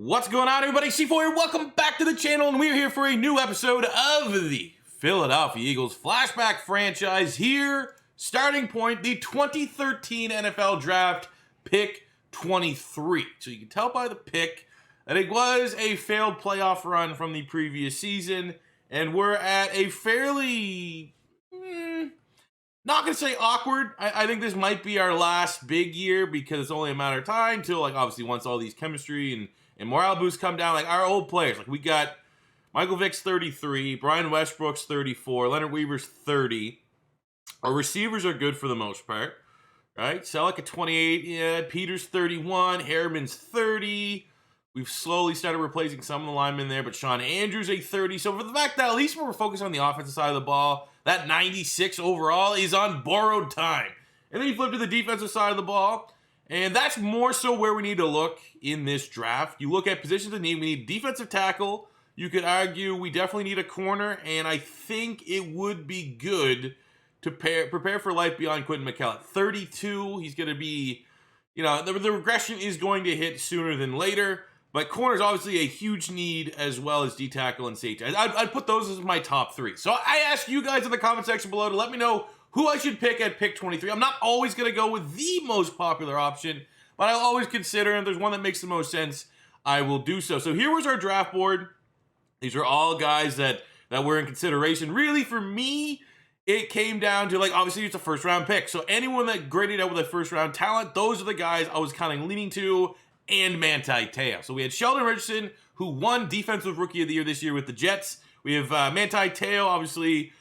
What's going on, everybody? C4 here. Welcome back to the channel, and we're here for a new episode of the Philadelphia Eagles Flashback franchise here. Starting point, the 2013 NFL Draft, pick 23. So you can tell by the pick that it was a failed playoff run from the previous season, and we're at a fairly, not going to say awkward. I think this might be our last big year because it's only a matter of time till, like, obviously once all these chemistry and morale boosts come down, like our old players. Like we got Michael Vick's 33, Brian Westbrook's 34, Leonard Weaver's 30. Our receivers are good for the most part, right? Selleck at 28, yeah, Peters 31, Harriman's 30. We've slowly started replacing some of the linemen there, but Sean Andrews a 30. So for the fact that at least when we're focused on the offensive side of the ball, that 96 overall is on borrowed time. And then you flip to the defensive side of the ball, and that's more so where we need to look in this draft. You look at positions of need. We need defensive tackle. You could argue we definitely need a corner, and I think it would be good to prepare for life beyond Quentin McKellett. 32, he's going to be, the regression is going to hit sooner than later, but corner is obviously a huge need as well as D-tackle and safety. I'd put those as my top three. So I ask you guys in the comment section below to let me know who I should pick at pick 23. I'm not always going to go with the most popular option, but I'll always consider, and if there's one that makes the most sense, I will do so. So here was our draft board. These are all guys that were in consideration. Really, for me, it came down to, like, obviously it's a first-round pick. So anyone that graded out with a first-round talent, those are the guys I was kind of leaning to, and Manti Te'o. So we had Sheldon Richardson, who won Defensive Rookie of the Year this year with the Jets. We have Manti Te'o, obviously.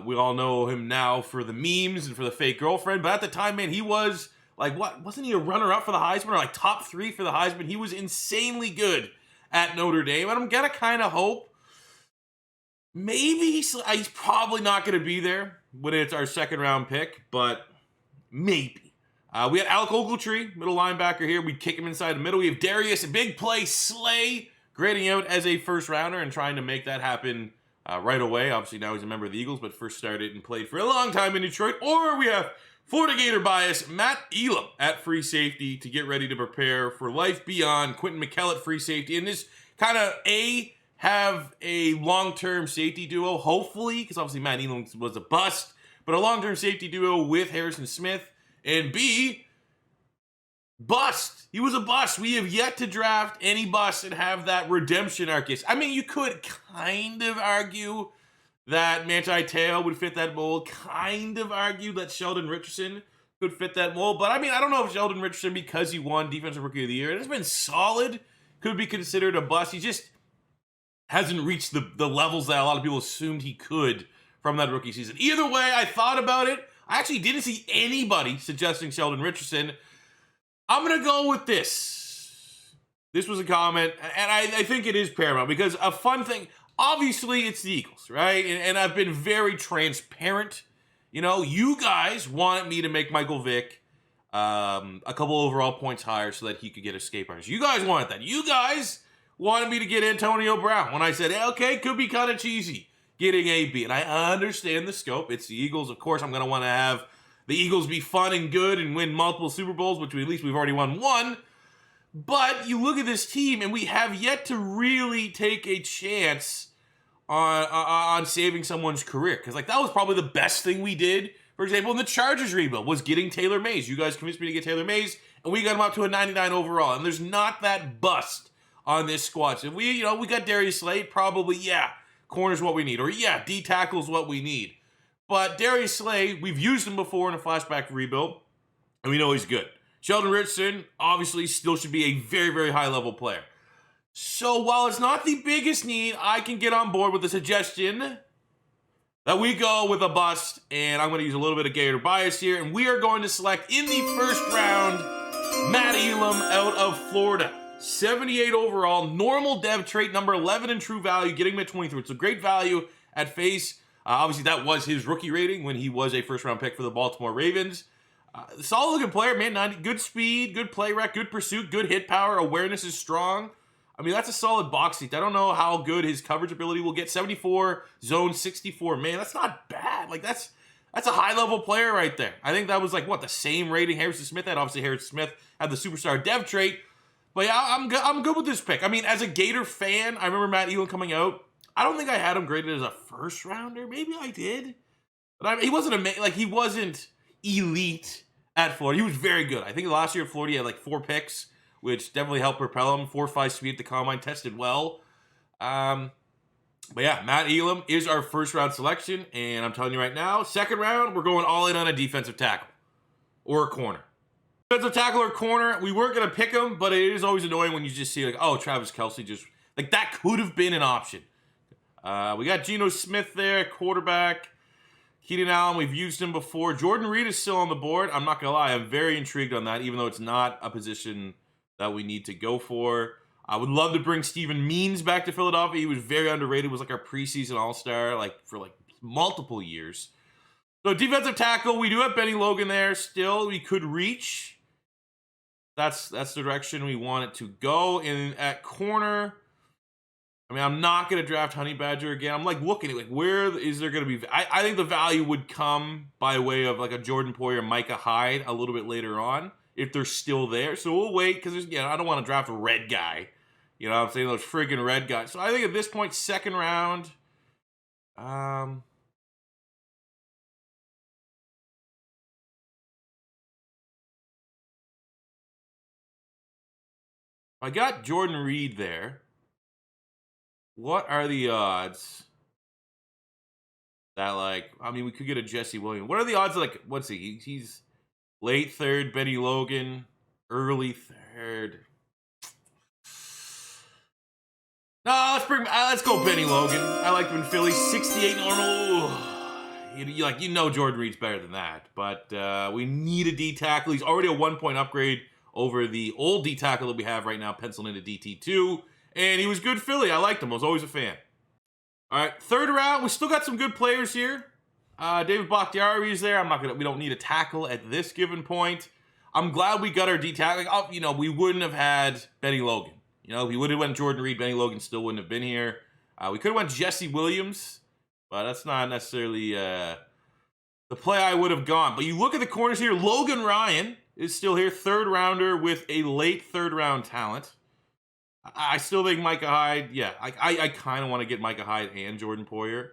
We all know him now for the memes and for the fake girlfriend. But at the time, man, he was, like, what? Wasn't he a runner-up for the Heisman or, like, top 3 for the Heisman? He was insanely good at Notre Dame. And I'm going to kind of hope maybe he's probably not going to be there when it's our second-round pick, but maybe. We had Alec Ogletree, middle linebacker here. We'd kick him inside the middle. We have Darius, a big play, Slay, grading out as a first-rounder and trying to make that happen right away. Obviously, now he's a member of the Eagles, but first started and played for a long time in Detroit. Or we have Florida Gator bias, Matt Elam at free safety to get ready to prepare for life beyond Quentin McKellett free safety. And this kind of, have a long-term safety duo, hopefully, because obviously Matt Elam was a bust, but a long-term safety duo with Harrison Smith. And B, bust. He was a bust. We have yet to draft any busts and have that redemption arc. I mean, you could kind of argue that Manti Te'o would fit that mold, kind of argue that Sheldon Richardson could fit that mold, but I mean, I don't know if Sheldon Richardson, because he won Defensive Rookie of the Year, and it's been solid, could be considered a bust. He just hasn't reached the levels that a lot of people assumed he could from that rookie season. Either way, I thought about it. I actually didn't see anybody suggesting Sheldon Richardson. I'm going to go with this. This was a comment, and I think it is paramount because a fun thing, obviously it's the Eagles, right? And I've been very transparent. You guys wanted me to make Michael Vick a couple overall points higher so that he could get escape artists. You guys wanted that. You guys wanted me to get Antonio Brown when I said, hey, okay, could be kind of cheesy getting AB. And I understand the scope. It's the Eagles. Of course, I'm going to want to have the Eagles be fun and good and win multiple Super Bowls, which at least we've already won one. But you look at this team, and we have yet to really take a chance on saving someone's career. Because, like, that was probably the best thing we did, for example, in the Chargers rebuild, was getting Taylor Mays. You guys convinced me to get Taylor Mays, and we got him up to a 99 overall. And there's not that bust on this squad. So we got Darius Slay, probably, corner's what we need. Or, D-tackle's what we need. But Darius Slay, we've used him before in a flashback rebuild, and we know he's good. Sheldon Richardson, obviously, still should be a very, very high-level player. So while it's not the biggest need, I can get on board with the suggestion that we go with a bust, and I'm going to use a little bit of Gator bias here, and we are going to select in the first round Matt Elam out of Florida. 78 overall, normal dev trait, number 11 in true value, getting him at 23. It's a great value at face. Obviously, that was his rookie rating when he was a first-round pick for the Baltimore Ravens. Solid-looking player, man. 90, good speed, good play rec, good pursuit, good hit power. Awareness is strong. I mean, that's a solid box seat. I don't know how good his coverage ability will get. 74, zone 64. Man, that's not bad. Like, that's a high-level player right there. I think that was, like, the same rating Harrison Smith had. Obviously, Harrison Smith had the superstar dev trait. But yeah, I'm good with this pick. I mean, as a Gator fan, I remember Matt Elam coming out. I don't think I had him graded as a first rounder. Maybe I did. But he wasn't amazing. Like, he wasn't elite at Florida. He was very good. I think last year at Florida, he had like 4 picks, which definitely helped propel him. 4.5 speed at the combine, tested well. But yeah, Matt Elam is our first round selection. And I'm telling you right now, second round, we're going all in on a defensive tackle or a corner. Defensive tackle or corner, we weren't going to pick him, but it is always annoying when you just see like, oh, Travis Kelce just, like that could have been an option. We got Geno Smith there, quarterback. Keenan Allen, we've used him before. Jordan Reed is still on the board. I'm not going to lie, I'm very intrigued on that, even though it's not a position that we need to go for. I would love to bring Steven Means back to Philadelphia. He was very underrated, was like our preseason all-star like for like multiple years. So defensive tackle, we do have Benny Logan there still. We could reach. That's the direction we want it to go. And at corner, I mean, I'm not going to draft Honey Badger again. I'm like looking at like where is there going to be. I think the value would come by way of like a Jordan Poyer, Micah Hyde a little bit later on if they're still there. So we'll wait because I don't want to draft a red guy. You know what I'm saying? Those friggin' red guys. So I think at this point, second round. I got Jordan Reed there. What are the odds that, like, I mean, we could get a Jesse Williams. What are the odds, like, what's he? He's late third, Benny Logan, early third. No, let's go Benny Logan. I like him in Philly. 68 normal. You know Jordan Reed's better than that. But we need a D tackle. He's already a 1-point upgrade over the old D tackle that we have right now, penciled into DT2. And he was good Philly. I liked him. I was always a fan. All right, third round. We still got some good players here. David Bakhtiari is there. We don't need a tackle at this given point. I'm glad we got our D tackle. Like, we wouldn't have had Benny Logan. If we would have went Jordan Reed, Benny Logan still wouldn't have been here. We could have went Jesse Williams, but that's not necessarily the play I would have gone. But you look at the corners here. Logan Ryan is still here, third rounder with a late third round talent. I still think Micah Hyde, yeah, I kind of want to get Micah Hyde and Jordan Poyer.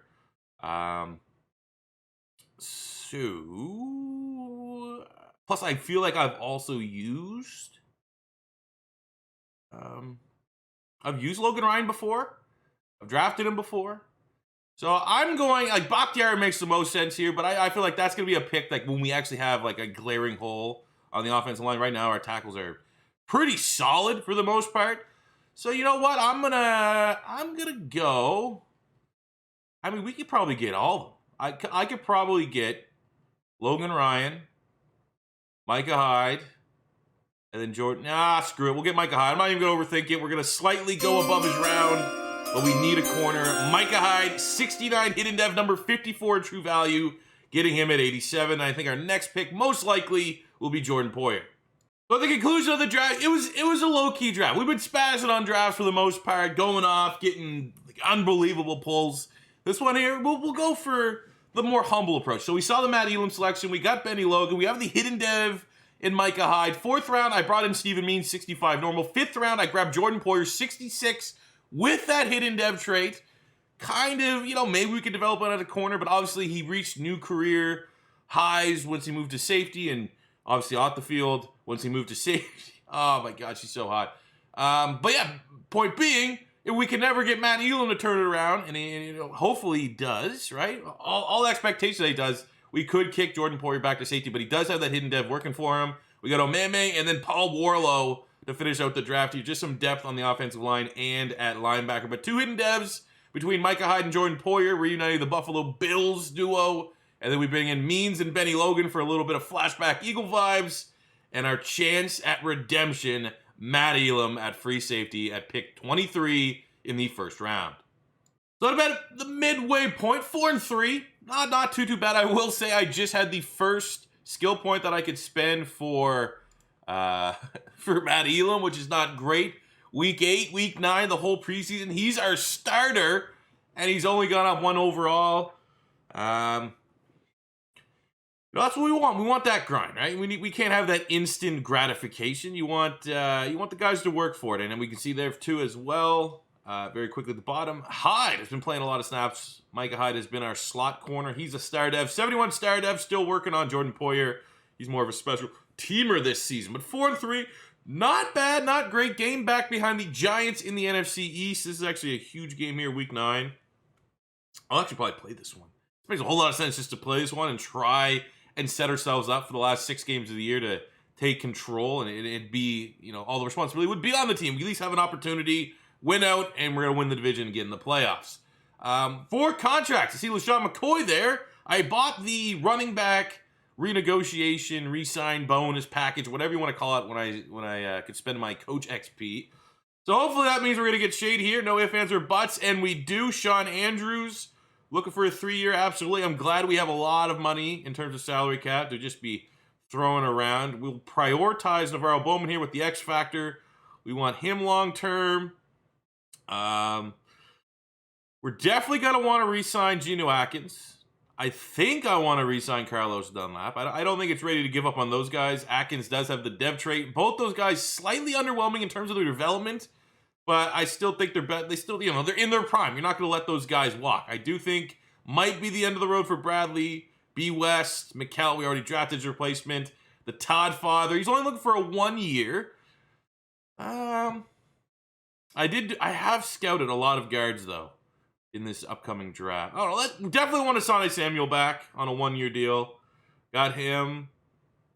Plus I feel like I've also used Logan Ryan before. I've drafted him before. So I'm going, like, Bakhtiari makes the most sense here, but I feel like that's going to be a pick, like, when we actually have, like, a glaring hole on the offensive line. Right now, our tackles are pretty solid for the most part. So you know what? I'm gonna go. I mean, we could probably get all of them. I could probably get Logan Ryan, Micah Hyde, and then Jordan. Screw it. We'll get Micah Hyde. I'm not even gonna overthink it. We're gonna slightly go above his round, but we need a corner. Micah Hyde, 69 hidden dev, number 54 in true value, getting him at 87. I think our next pick most likely will be Jordan Poyer. So at the conclusion of the draft, it was a low-key draft. We've been spazzing on drafts for the most part, going off, getting like, unbelievable pulls. This one here, we'll go for the more humble approach. So we saw the Matt Elam selection. We got Benny Logan. We have the hidden dev in Micah Hyde. Fourth round, I brought in Steven Means, 65 normal. Fifth round, I grabbed Jordan Poyer, 66 with that hidden dev trait. Kind of, maybe we could develop it at a corner, but obviously he reached new career highs once he moved to safety and obviously off the field once he moved to safety. Oh my God, she's so hot. But yeah, point being, if we can never get Matt Elam to turn it around, and hopefully he does, right? All expectations that he does, we could kick Jordan Poyer back to safety, but he does have that hidden dev working for him. We got Omeme and then Paul Warlow to finish out the draft here. Just some depth on the offensive line and at linebacker. But 2 hidden devs between Micah Hyde and Jordan Poyer, reuniting the Buffalo Bills duo. And then we bring in Means and Benny Logan for a little bit of flashback Eagle vibes. And our chance at redemption, Matt Elam at free safety at pick 23 in the first round. So at about the midway point, 4-3. Not too bad. I will say I just had the first skill point that I could spend for Matt Elam, which is not great. Week 8, week 9, the whole preseason. He's our starter, and he's only gone up 1 overall. That's what we want. We want that grind, right? We can't have that instant gratification. You want the guys to work for it, and then we can see there too as well. Very quickly at the bottom, Hyde has been playing a lot of snaps. Micah Hyde has been our slot corner. He's a star dev, 71 star dev, still working on Jordan Poyer. He's more of a special teamer this season, but 4-3, not bad, not great. Game back behind the Giants in the NFC East. This is actually a huge game here, Week 9. I'll actually probably play this one. It makes a whole lot of sense just to play this one and try and set ourselves up for the last 6 games of the year to take control, and it'd be, all the responsibility would be on the team. We at least have an opportunity, win out, and we're going to win the division and get in the playoffs. 4 contracts. I see LaShawn McCoy there. I bought the running back renegotiation, re-sign bonus package, whatever you want to call it, when I could spend my Coach XP. So hopefully that means we're going to get shade here. No ifs, ands, or buts, and we do. Sean Andrews, looking for a 3-year, absolutely. I'm glad we have a lot of money in terms of salary cap to just be throwing around. We'll prioritize Navarro Bowman here with the X Factor. We want him long-term. We're definitely going to want to re-sign Geno Atkins. I think I want to re-sign Carlos Dunlap. I don't think it's ready to give up on those guys. Atkins does have the dev trait. Both those guys slightly underwhelming in terms of their development, but I still think they're still, they're in their prime. You're not going to let those guys walk. I do think might be the end of the road for Bradley, B. West, McKell. We already drafted his replacement. The Todd father. He's only looking for a 1 year. I have scouted a lot of guards though in this upcoming draft. I don't know. Definitely want Asante Samuel back on a 1-year deal. Got him.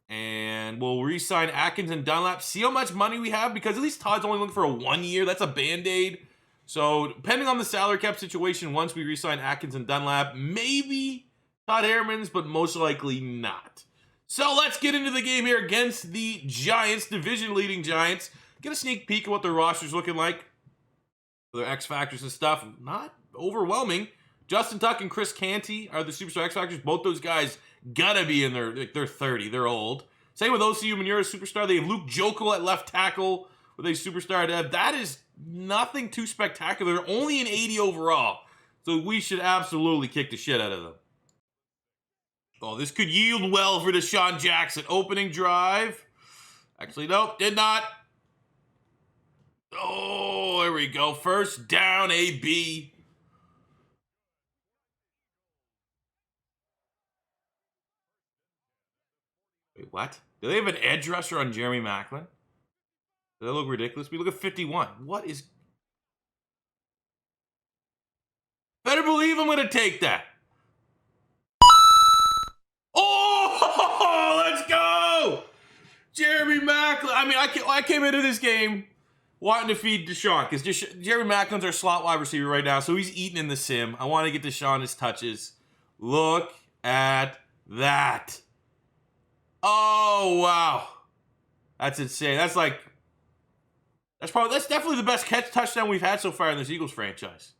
And we'll re-sign Atkins and Dunlap. See how much money we have, because at least Todd's only looking for a 1 year. That's a Band-Aid. So depending on the salary cap situation, once we re-sign Atkins and Dunlap, maybe Todd Herman's, but most likely not. So let's get into the game here against the Giants, division-leading Giants. Get a sneak peek at what their roster's looking like. Their X Factors and stuff. Not overwhelming. Justin Tuck and Chris Canty are the Superstar X Factors. Both those guys gotta be in they're 30. They're old. Same with OCU Manura, Superstar. They have Luke Jokel at left tackle with a Superstar dev. That is nothing too spectacular. They're only an 80 overall. So we should absolutely kick the shit out of them. Oh, this could yield well for Deshaun Jackson. Opening drive. Actually, nope, did not. Oh, there we go. First down, AB. Wait, what? Do they have an edge rusher on Jeremy Maclin? Does that look ridiculous? We look at 51. What is... Better believe I'm going to take that. Oh, let's go! Jeremy Maclin. I mean, I came into this game wanting to feed Deshaun, because Jeremy Macklin's our slot wide receiver right now, so he's eating in the sim. I want to get Deshaun his touches. Look at that. Oh, wow. That's insane. That's definitely the best touchdown we've had so far in this Eagles franchise.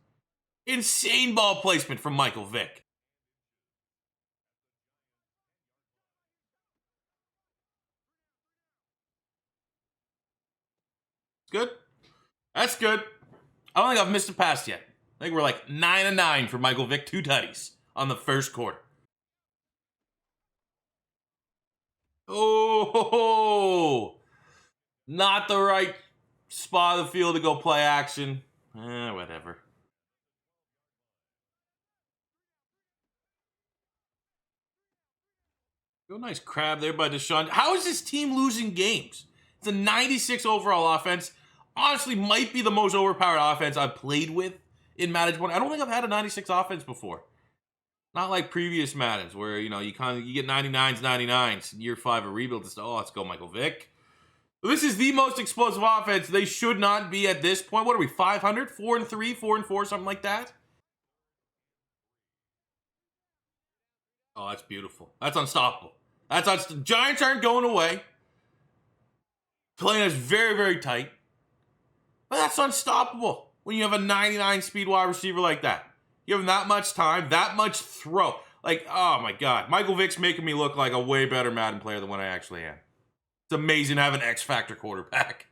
Insane ball placement from Michael Vick. Good. That's good. I don't think I've missed a pass yet. I think we're like 9-9 for Michael Vick. 2 tutties on the first quarter. Oh, not the right spot of the field to go play action. Whatever. Go nice crab there by Deshaun. How is this team losing games? It's a 96 overall offense. Honestly, might be the most overpowered offense I've played with in Madden 20. I don't think I've had a 96 offense before. Not like previous Maddens where, you get 99s, 99s. Year 5 of rebuild. Let's go, Michael Vick. This is the most explosive offense. They should not be at this point. What are we, 500? 4-3, 4-4, something like that? Oh, that's beautiful. That's unstoppable. Giants aren't going away. Playing us very, very tight. But that's unstoppable when you have a 99 speed wide receiver like that. You have him that much time, that much throw. Oh my God. Michael Vick's making me look like a way better Madden player than what I actually am. It's amazing to have an X-Factor quarterback.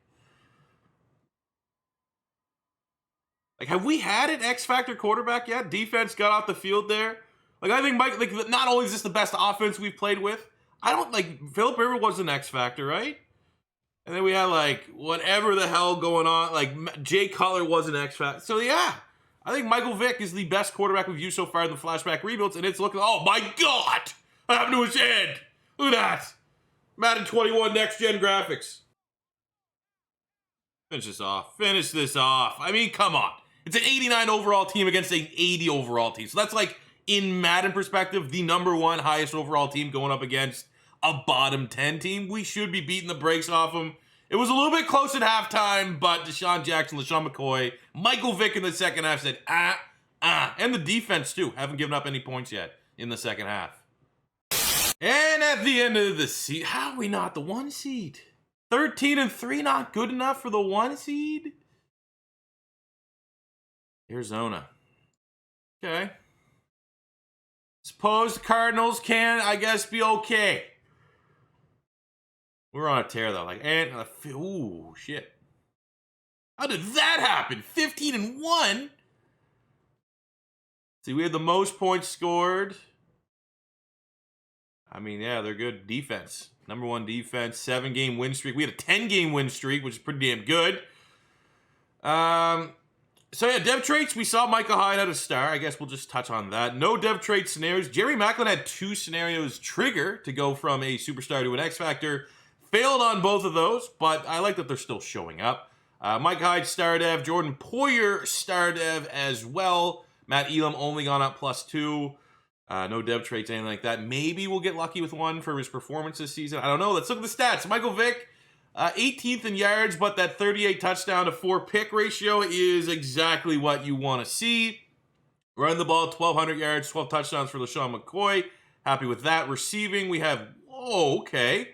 Have we had an X-Factor quarterback yet? Defense got off the field there. Like, I think Mike, like, not only is this the best offense we've played with, I don't, like, Philip Rivers was an X factor, right? And then we had, like, whatever the hell going on. Like, Jay Cutler was an X factor. So, yeah, I think Michael Vick is the best quarterback we've used so far in the flashback rebuilds. And it's looking, oh, my God. What happened to his head? Look at that. Madden 21 next-gen graphics. Finish this off. Finish this off. I mean, come on. It's an 89 overall team against an 80 overall team. So that's like, in Madden perspective, the #1 highest overall team going up against a bottom 10 team. We should be beating the brakes off them. It was a little bit close at halftime, but Deshaun Jackson, LaShawn McCoy, Michael Vick in the second half said, and the defense too. Haven't given up any points yet in the second half. And at the end of the season, how are we not the 1 seed? 13-3, not good enough for the 1 seed? Arizona. Okay. Suppose the Cardinals can, I guess, be okay. We're on a tear, though. Like, and, ooh, shit. How did that happen? 15-1? See, we had the most points scored. I mean, yeah, they're good defense. #1 defense, 7-game win streak. We had a 10-game win streak, which is pretty damn good. So, yeah, dev traits, we saw Micah Hyde had a star. I guess we'll just touch on that. No dev trait scenarios. Jerry Maclin had 2 scenarios trigger to go from a superstar to an X Factor. Failed on both of those, but I like that they're still showing up. Micah Hyde star dev. Jordan Poyer star dev as well. Matt Elam only gone up +2. No dev traits, anything like that. Maybe we'll get lucky with one for his performance this season. I don't know. Let's look at the stats. Michael Vick, 18th in yards, but that 38 touchdown to 4 pick ratio is exactly what you want to see. Run the ball, 1,200 yards, 12 touchdowns for LaShawn McCoy. Happy with that. Receiving, we have, okay.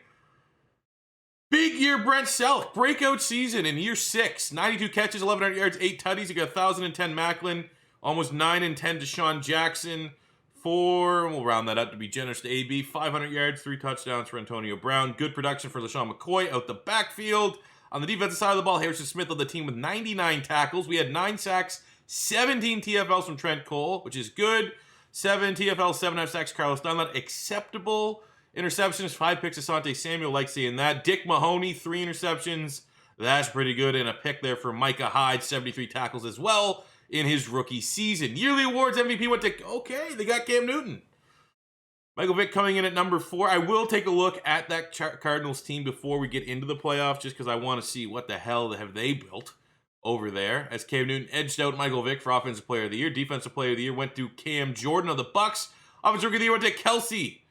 Big year, Brent Selleck. Breakout season in year 6. 92 catches, 1,100 yards, 8 tutties. You got 1,010 Macklin. Almost 9 and 10 Deshaun Jackson. 4, we'll round that up to be generous to AB. 500 yards, 3 touchdowns for Antonio Brown. Good production for LaShawn McCoy out the backfield. On the defensive side of the ball, Harrison Smith led the team with 99 tackles. We had 9 sacks, 17 TFLs from Trent Cole, which is good. 7 TFLs, 7.5 sacks, Carlos Dunlap. Acceptable. Interceptions, 5 picks, Asante Samuel. Like seeing that. Dick Mahoney, 3 interceptions. That's pretty good. And a pick there for Micah Hyde, 73 tackles as well in his rookie season. Yearly awards, MVP went to, okay, they got Cam Newton. Michael Vick coming in at #4. I will take a look at that Cardinals team before we get into the playoffs, just because I want to see what the hell have they built over there. As Cam Newton edged out Michael Vick for Offensive Player of the Year. Defensive Player of the Year went to Cam Jordan of the Bucks. Offensive Rookie of the Year went to Kelsey.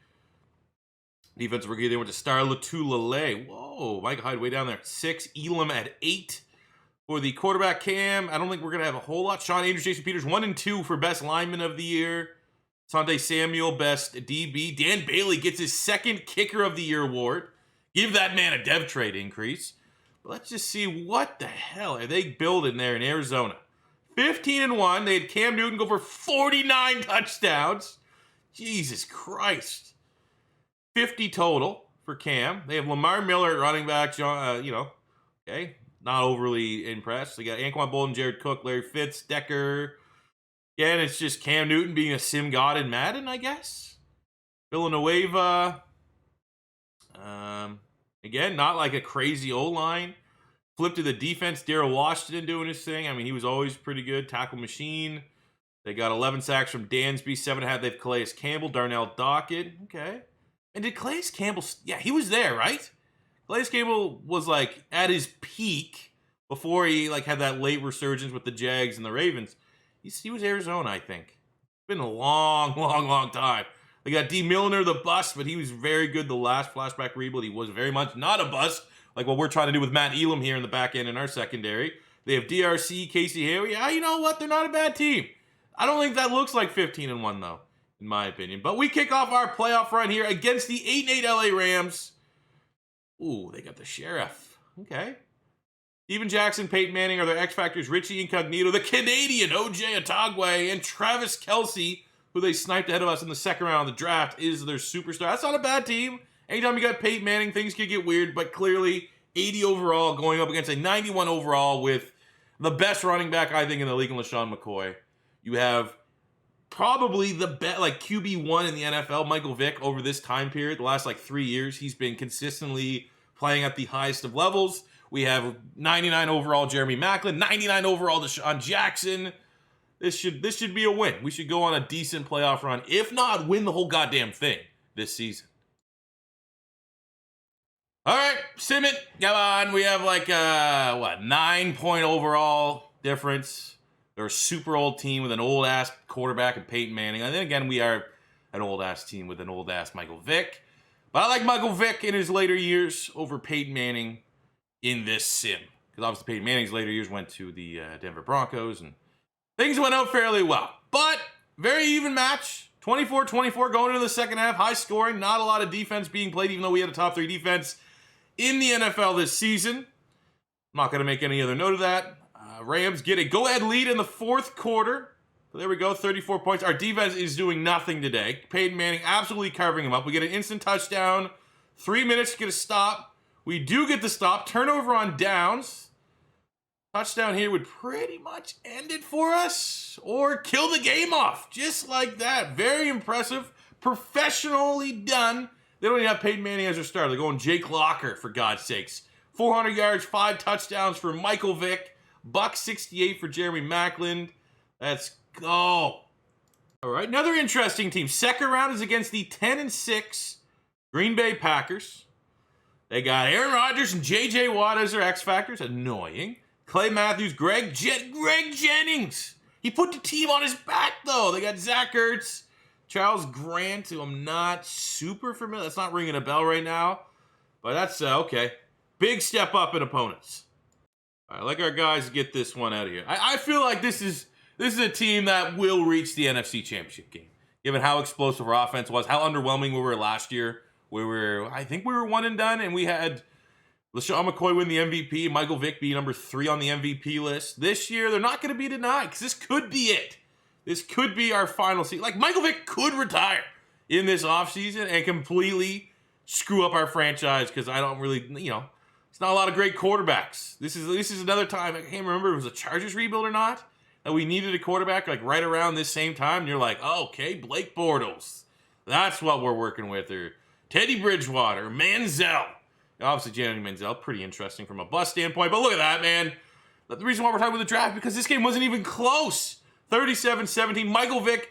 Defensive Rookie of the Year went to Star Latulele. Whoa, Michael Hyde way down there at 6. Elam at 8. For the quarterback Cam, I don't think we're going to have a whole lot. Sean Andrews, Jason Peters, 1 and 2 for Best Lineman of the Year. Asante Samuel, Best DB. Dan Bailey gets his 2nd Kicker of the Year award. Give that man a dev trade increase. But let's just see what the hell are they building there in Arizona. 15-1. They had Cam Newton go for 49 touchdowns. Jesus Christ. 50 total for Cam. They have Lamar Miller at running back. Okay. Not overly impressed. They got Anquan Bolden, Jared Cook, Larry Fitz, Decker. Yeah, and it's just Cam Newton being a sim god in Madden, I guess. Villanueva. Again, not like a crazy O-line. Flip to the defense. Darrell Washington doing his thing. I mean, he was always pretty good. Tackle machine. They got 11 sacks from Dansby. 7.5. They have Calais Campbell, Darnell Dockett. Okay. And did Calais Campbell... Yeah, he was there, right? Calais Campbell was, like, at his peak before he, like, had that late resurgence with the Jags and the Ravens. He was Arizona, I think. It's been a long, long, long time. They got D. Milliner, the bust, but he was very good the last flashback rebuild. He was very much not a bust, like what we're trying to do with Matt Elam here in the back end in our secondary. They have DRC, Casey Haley. Yeah, you know what? They're not a bad team. I don't think that looks like 15-1, though, in my opinion. But we kick off our playoff run here against the 8-8 LA Rams. Ooh, they got the Sheriff. Okay. Steven Jackson, Peyton Manning are their X Factors. Richie Incognito, the Canadian OJ Atogwe, and Travis Kelce, who they sniped ahead of us in the 2nd round of the draft, is their superstar. That's not a bad team. Anytime you got Peyton Manning, things could get weird, but clearly 80 overall going up against a 91 overall with the best running back, I think, in the league in LaShawn McCoy. You have probably the best, like QB1 in the NFL, Michael Vick, over this time period, the last like 3 years. He's been consistently playing at the highest of levels. We have 99 overall Jeremy Maclin, 99 overall Deshaun Jackson. This should be a win. We should go on a decent playoff run, if not win the whole goddamn thing this season. All right, Simmons, come on. We have like 9-point overall difference. They're a super old team with an old ass quarterback and Peyton Manning. And then again, we are an old ass team with an old ass Michael Vick. But I like Michael Vick in his later years over Peyton Manning in this sim. Because obviously Peyton Manning's later years went to the Denver Broncos and things went out fairly well. But very even match. 24-24 going into the second half. High scoring. Not a lot of defense being played, even though we had a top 3 defense in the NFL this season. I'm not going to make any other note of that. Rams get a go-ahead lead in the fourth quarter. So there we go, 34 points. Our defense is doing nothing today. Peyton Manning absolutely carving him up. We get an instant touchdown. 3 minutes to get a stop. We do get the stop. Turnover on downs. Touchdown here would pretty much end it for us or kill the game off. Just like that. Very impressive. Professionally done. They don't even have Peyton Manning as their starter. They're going Jake Locker, for God's sakes. 400 yards, 5 touchdowns for Michael Vick. $168 for Jeremy Maclin. Let's go. All right, another interesting team. Second round is against the 10-6 Green Bay Packers. They got Aaron Rodgers and J.J. Watt as their X Factors. Annoying. Clay Matthews, Greg Jennings. He put the team on his back, though. They got Zach Ertz, Charles Grant, who I'm not super familiar. That's not ringing a bell right now. But that's okay. Big step up in opponents. All right, like our guys get this one out of here. I feel like this is a team that will reach the NFC Championship game, given how explosive our offense was, how underwhelming we were last year. I think we were one and done, and we had LaShawn McCoy win the MVP, and Michael Vick be number 3 on the MVP list. This year, they're not going to be denied, because this could be it. This could be our final season. Like, Michael Vick could retire in this offseason and completely screw up our franchise, because I don't really, it's not a lot of great quarterbacks. This is another time, I can't remember if it was a Chargers rebuild or not, that we needed a quarterback like right around this same time. And you're like, oh, okay, Blake Bortles. That's what we're working with. Or Teddy Bridgewater, Manziel. Obviously, Johnny Manziel, pretty interesting from a bust standpoint. But look at that, man. The reason why we're talking about the draft, because this game wasn't even close. 37-17. Michael Vick,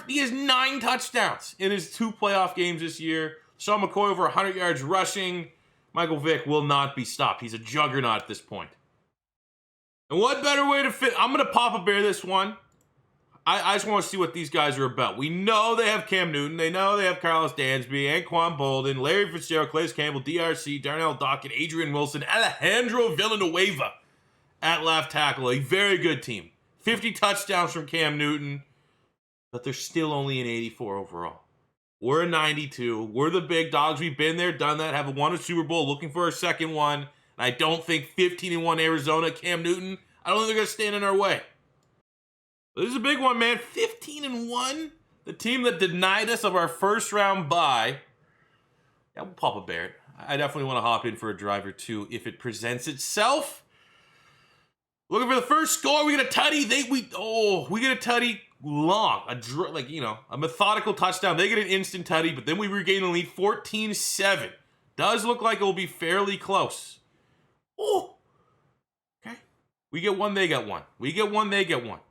he has 9 touchdowns in his 2 playoff games this year. Sean McCoy over 100 yards rushing. Michael Vick will not be stopped. He's a juggernaut at this point. And what better way to fit? I'm going to Papa Bear this one. I just want to see what these guys are about. We know they have Cam Newton. They know they have Carlos Dansby, Anquan Bolden, Larry Fitzgerald, Calais Campbell, DRC, Darnell Dockett, Adrian Wilson, Alejandro Villanueva at left tackle. A very good team. 50 touchdowns from Cam Newton, but they're still only an 84 overall. We're a 92. We're the big dogs. We've been there, done that, have won a Super Bowl, looking for our second one. And I don't think 15-1 Arizona, Cam Newton, I don't think they're going to stand in our way. This is a big one, man. 15-1. The team that denied us of our first round bye. Yeah, we'll Papa Bear it. I definitely want to hop in for a drive or two if it presents itself. Looking for the first score. We get a tutty. We get a tutty long. A methodical touchdown. They get an instant tutty, but then we regain the lead 14-7. Does look like it will be fairly close. Oh. Okay. We get one, they get one. We get one, they get one.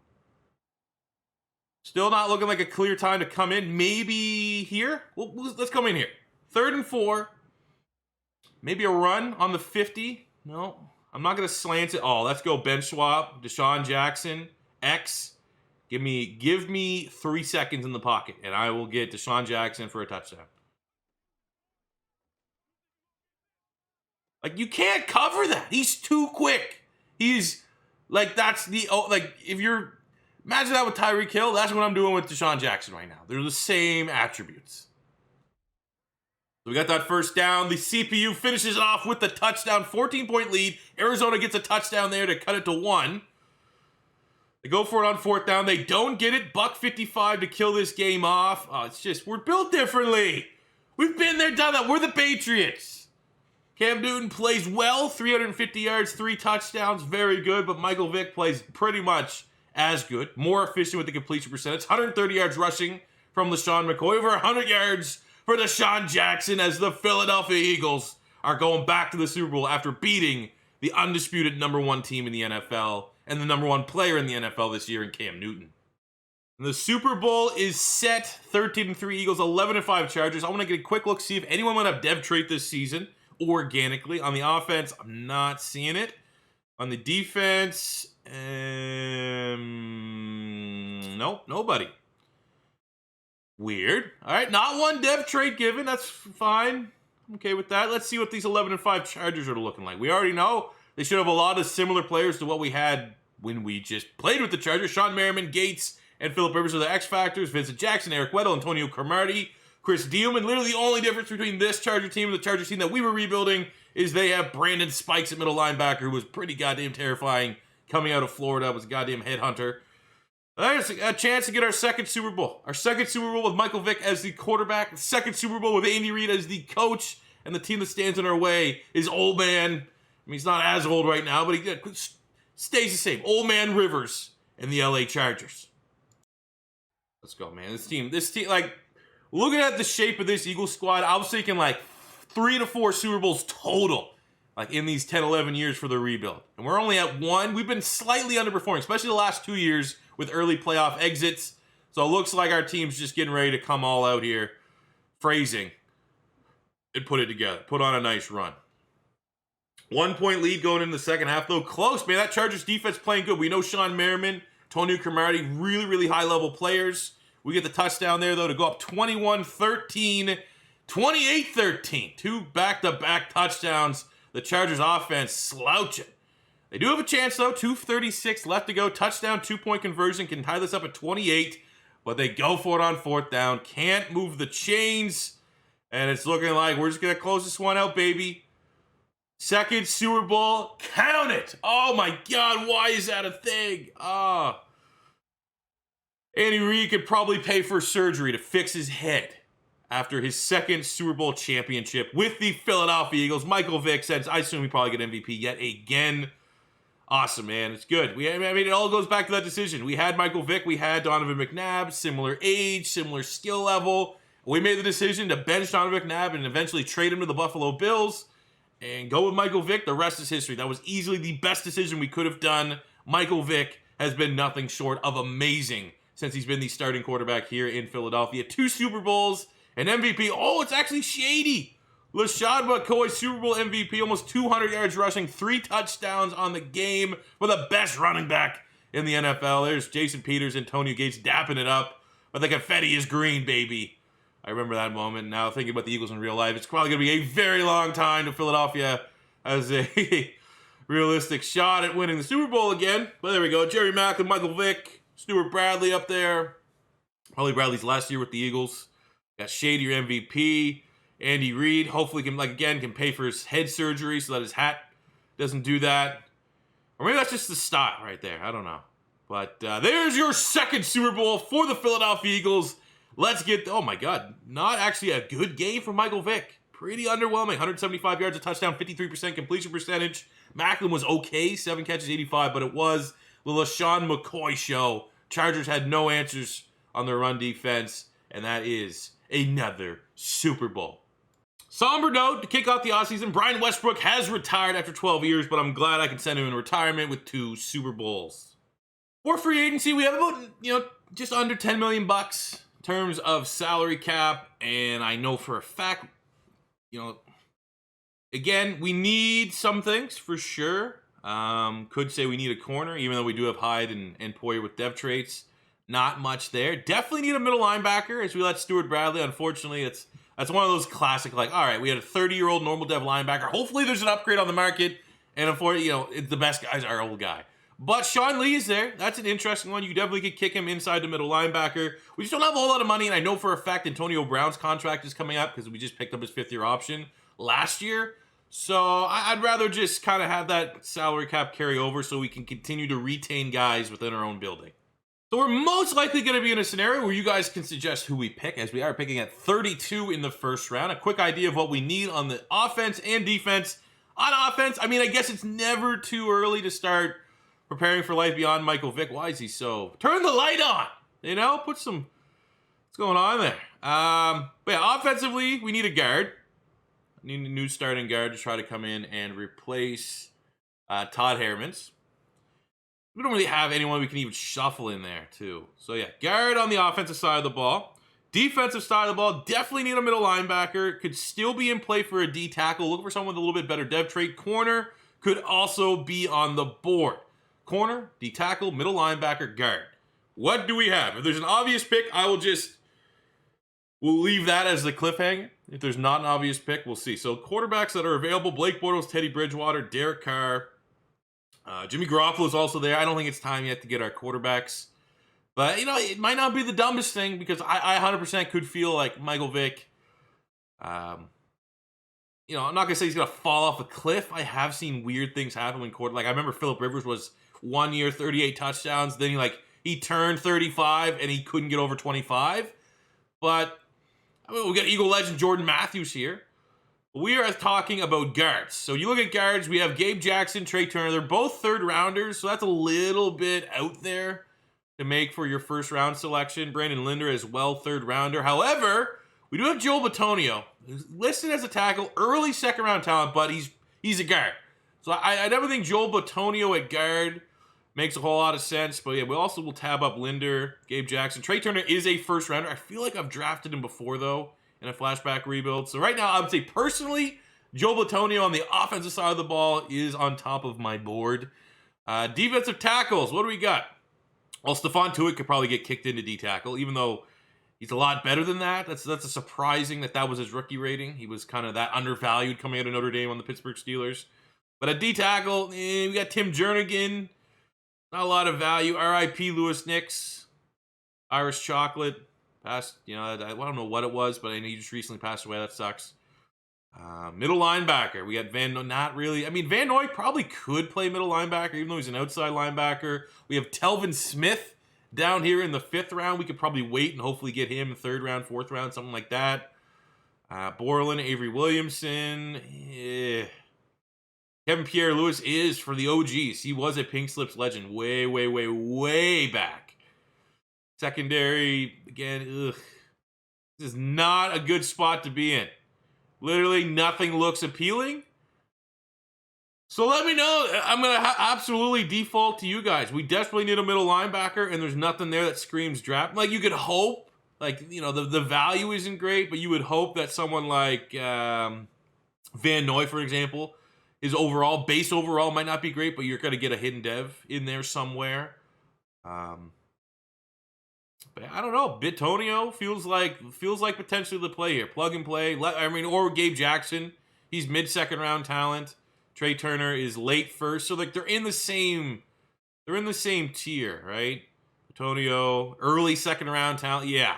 Still not looking like a clear time to come in. Maybe here? Well, let's come in here. 3rd and 4. Maybe a run on the 50. No, I'm not going to slant it. Oh, let's go bench swap. Deshaun Jackson, X. Give me 3 seconds in the pocket, and I will get Deshaun Jackson for a touchdown. Like, you can't cover that. He's too quick. He's, like, if you're... Imagine that with Tyreek Hill. That's what I'm doing with Deshaun Jackson right now. They're the same attributes. So we got that first down. The CPU finishes it off with the touchdown. 14-point lead. Arizona gets a touchdown there to cut it to 1. They go for it on 4th down. They don't get it. $155 to kill this game off. Oh, it's just, we're built differently. We've been there, done that. We're the Patriots. Cam Newton plays well. 350 yards, 3 touchdowns. Very good. But Michael Vick plays pretty much as good. More efficient with the completion percentage. 130 yards rushing from LaShawn McCoy. Over 100 yards for Deshaun Jackson as the Philadelphia Eagles are going back to the Super Bowl after beating the undisputed #1 team in the NFL and the #1 player in the NFL this year in Cam Newton. The Super Bowl is set. 13-3 Eagles, 11-5 Chargers. I want to get a quick look, see if anyone went up dev trait this season organically. On the offense, I'm not seeing it. On the defense, nope, nobody. Weird. All right, not one dev trait given. That's fine. I'm okay with that. Let's see what these 11-5 Chargers are looking like. We already know they should have a lot of similar players to what we had when we just played with the Chargers. Sean Merriman, Gates, and Phillip Rivers are the X Factors. Vincent Jackson, Eric Weddle, Antonio Cromartie, Chris Diehlman. Literally the only difference between this Charger team and the Charger team that we were rebuilding is they have Brandon Spikes at middle linebacker, who was pretty goddamn terrifying coming out of Florida, was a goddamn headhunter. There's a chance to get our second Super Bowl. Our second Super Bowl with Michael Vick as the quarterback. Second Super Bowl with Andy Reid as the coach. And the team that stands in our way is old man. I mean, he's not as old right now, but he stays the same. Old man Rivers and the LA Chargers. Let's go, man. This team, like, looking at the shape of this Eagles squad, I was thinking like 3 to 4 Super Bowls total, like in these 10, 11 years for the rebuild. And we're only at 1. We've been slightly underperforming, especially the last 2 years with early playoff exits. So it looks like our team's just getting ready to come all out here, phrasing, and put it together. Put on a nice run. 1 point lead going into the second half, though. Close, man. That Chargers defense playing good. We know Sean Merriman, Antonio Cromartie, really, really high-level players. We get the touchdown there, though, to go up 21-13, 28-13. 2 back-to-back touchdowns. The Chargers offense slouching. They do have a chance, though. 2:36 left to go. Touchdown, 2-point conversion. Can tie this up at 28. But they go for it on 4th down. Can't move the chains. And it's looking like we're just going to close this one out, baby. Second Super Bowl. Count it. Oh, my God. Why is that a thing? Andy Reid could probably pay for surgery to fix his head after his second Super Bowl championship with the Philadelphia Eagles. Michael Vick says, I assume he probably get MVP yet again. Awesome, man. It's good. I mean, it all goes back to that decision. We had Michael Vick. We had Donovan McNabb. Similar age, similar skill level. We made the decision to bench Donovan McNabb and eventually trade him to the Buffalo Bills and go with Michael Vick. The rest is history. That was easily the best decision we could have done. Michael Vick has been nothing short of amazing since he's been the starting quarterback here in Philadelphia. 2 Super Bowls, an MVP. Oh, it's actually shady. LaShawn McCoy, Super Bowl MVP, almost 200 yards rushing, 3 touchdowns on the game for the best running back in the NFL. There's Jason Peters, Antonio Gates dapping it up, but the confetti is green, baby. I remember that moment. Now thinking about the Eagles in real life, it's probably going to be a very long time to Philadelphia as a realistic shot at winning the Super Bowl again. But there we go. Jerry Maclin, Michael Vick, Stuart Bradley up there. Probably Bradley's last year with the Eagles. Got Shady, your MVP. Andy Reid, hopefully can pay for his head surgery so that his hat doesn't do that. Or maybe that's just the style right there. I don't know. But there's your second Super Bowl for the Philadelphia Eagles. Let's get, oh my God, not actually a good game for Michael Vick. Pretty underwhelming. 175 yards, a touchdown, 53% completion percentage. Maclin was okay, 7 catches, 85, but it was the LaShawn McCoy show. Chargers had no answers on their run defense, and that is another Super Bowl. Somber note to kick off the offseason. Brian Westbrook has retired after 12 years, but I'm glad I can send him in retirement with 2 Super Bowls. For free agency, we have about, just under $10 million in terms of salary cap, and I know for a fact, again, we need some things for sure. Could say we need a corner, even though we do have Hyde and Poyer with dev traits. Not much there. Definitely need a middle linebacker as we let Stuart Bradley. Unfortunately, that's one of those classic, all right, we had a 30-year-old normal dev linebacker. Hopefully there's an upgrade on the market. And unfortunately, the best guy's our old guy. But Sean Lee is there. That's an interesting one. You definitely could kick him inside the middle linebacker. We just don't have a whole lot of money. And I know for a fact Antonio Brown's contract is coming up because we just picked up his 5th-year option last year. So I'd rather just kind of have that salary cap carry over so we can continue to retain guys within our own building. So we're most likely going to be in a scenario where you guys can suggest who we pick, as we are picking at 32 in the first round. A quick idea of what we need on the offense and defense. On offense, I mean, I guess it's never too early to start preparing for life beyond Michael Vick. Why is he so? Turn the light on. You know, put some. What's going on there? But yeah, offensively, we need a guard. Need a new starting guard to try to come in and replace Todd Hermans. We don't really have anyone we can even shuffle in there, too. So, yeah, guard on the offensive side of the ball. Defensive side of the ball, definitely need a middle linebacker. Could still be in play for a D tackle. Look for someone with a little bit better dev trait. Corner could also be on the board. Corner, D tackle, middle linebacker, guard. What do we have? If there's an obvious pick, we'll leave that as the cliffhanger. If there's not an obvious pick, we'll see. So quarterbacks that are available, Blake Bortles, Teddy Bridgewater, Derek Carr. Jimmy Garoppolo is also there. I don't think it's time yet to get our quarterbacks. But, you know, it might not be the dumbest thing because I 100% could feel like Michael Vick, you know, I'm not going to say he's going to fall off a cliff. I have seen weird things happen when like, I remember Phillip Rivers was 1 year, 38 touchdowns. Then he turned 35 and he couldn't get over 25. But I mean, we got Eagle legend Jordan Matthews here. We are talking about guards. So you look at guards, we have Gabe Jackson, Trey Turner. They're both third rounders, so that's a little bit out there to make for your first round selection. Brandon Linder as well, third rounder. However, we do have Joel Bitonio, who's listed as a tackle, early second round talent, but he's a guard. So I never think Joel Bitonio at guard makes a whole lot of sense. But yeah, we also will tab up Linder, Gabe Jackson. Trey Turner is a first rounder. I feel like I've drafted him before, though, in a flashback rebuild. So right now, I would say personally, Joel Bitonio on the offensive side of the ball is on top of my board. Defensive tackles, what do we got? Well, Stephon Tuitt could probably get kicked into D-tackle, even though he's a lot better than that. That's a surprising that was his rookie rating. He was kind of that undervalued coming out of Notre Dame on the Pittsburgh Steelers. But at D-tackle, we got Tim Jernigan. Not a lot of value. R.I.P. Lewis Nix. Irish Chocolate. Passed, you know, I don't know what it was, but I know he just recently passed away. That sucks. Middle linebacker. We got not really. I mean, Van Noy probably could play middle linebacker, even though he's an outside linebacker. We have Kelvin Smith down here in the 5th round. We could probably wait and hopefully get him in 3rd round, 4th round, something like that. Borland, Avery Williamson. Kevin Pierre-Louis is for the OGs. He was a Pink Slips legend way back. Secondary, again, this is not a good spot to be in. Literally nothing looks appealing. So let me know. I'm going to absolutely default to you guys. We desperately need a middle linebacker, and there's nothing there that screams draft. Like, you could hope, like, you know, the value isn't great, but you would hope that someone like Van Noy, for example, his base overall might not be great, but you're going to get a hidden dev in there somewhere. But I don't know. Bitonio feels like potentially the play here. Plug and play. Or Gabe Jackson. He's mid-second round talent. Trey Turner is late first. So like they're in the same tier, right? Bitonio, early second round talent. Yeah.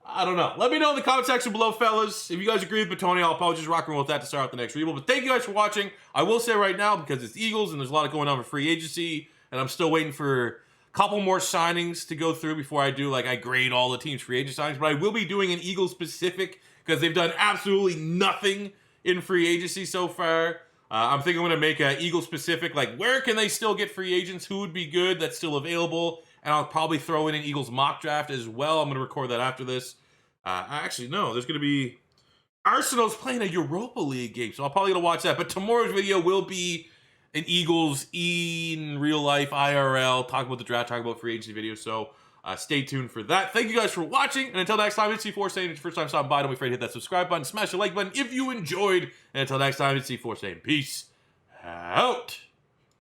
I don't know. Let me know in the comment section below, fellas. If you guys agree with Bitonio, I'll probably just rock and roll with that to start out the next rebuild. But thank you guys for watching. I will say right now, because it's Eagles and there's a lot going on for free agency, and I'm still waiting for couple more signings to go through before I do, I grade all the team's free agent signings, but I will be doing an Eagles specific because they've done absolutely nothing in free agency so far. I'm thinking I'm going to make an Eagles specific, where can they still get free agents? Who would be good that's still available? And I'll probably throw in an Eagles mock draft as well. I'm going to record that after this. Actually, no, there's going to be Arsenal's playing a Europa League game, so I'll probably going to watch that. But tomorrow's video will be an Eagles in real life IRL, talk about the draft, talk about free agency videos. So stay tuned for that. Thank you guys for watching. And until next time, it's C4 saying, it's your first time stopping by, don't be afraid to hit that subscribe button, smash the like button if you enjoyed. And until next time, it's C4 saying peace out.